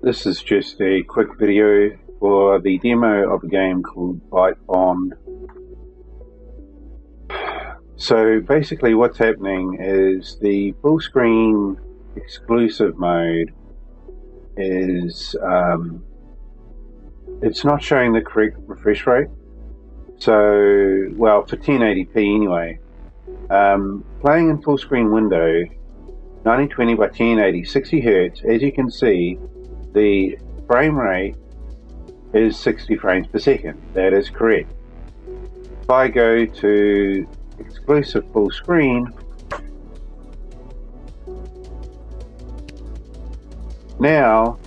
This is just a quick video for the demo of a game called Bytebond. So basically what's happening is the Fullscreen Exclusive mode is it's not showing the correct refresh rate. So, well, for 1080p anyway. Playing in full screen window, 1920 by 1080, 60 Hz, as you can see, the frame rate is 60 frames per second. That is correct. If I go to exclusive full screen, now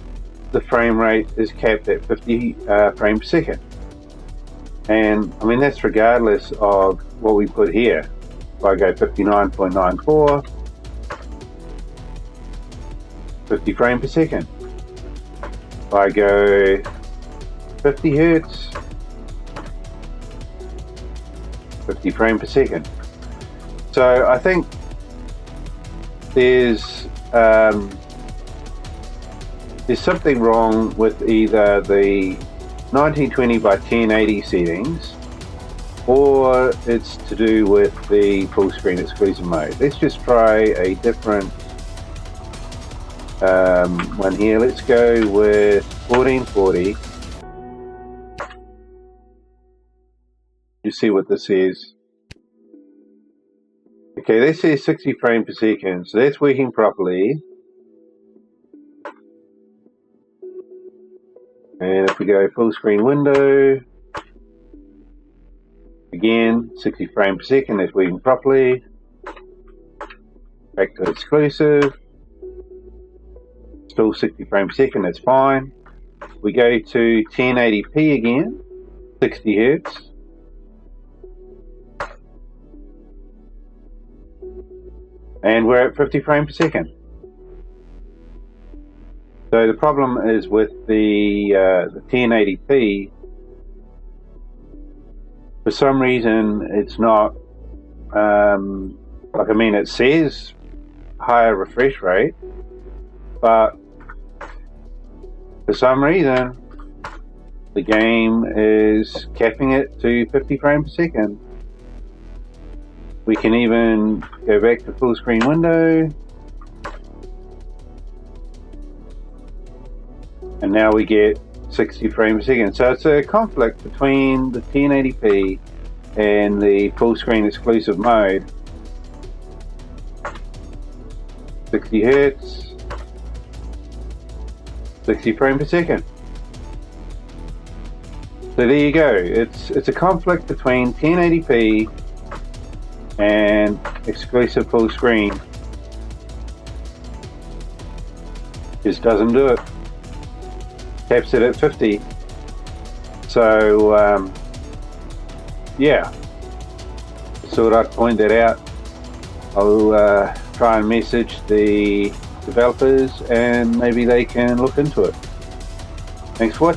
the frame rate is capped at 50 frames per second. And I mean, that's regardless of what we put here. If I go 59.94, 50 frames per second. If I go 50 Hertz, 50 frames per second. So I think there's something wrong with either the 1920 by 1080 settings, or it's to do with the full screen exclusive mode. Let's just try a different one here. Let's go with 1440. You see what this is. Okay, this is 60 frames per second, so that's working properly. And if we go full screen window, again 60 frames per second, that's working properly. Back to exclusive, still 60 frames per second, that's fine. We go to 1080p again, 60 Hz. And we're at 50 frames per second. So the problem is with the 1080p, for some reason it's not, like, I mean, it says higher refresh rate, but for some reason the game is capping it to 50 frames per second. We can even go back to full screen window, and now we get 60 frames per second. So it's a conflict between the 1080p and the full screen exclusive mode. 60 Hz, 60 frames per second. So there you go. It's a conflict between 1080p and exclusive full screen. Just doesn't do it. Caps it at 50. So yeah, just thought I'd point that out. I'll try and message the developers and maybe they can look into it. Thanks for watching.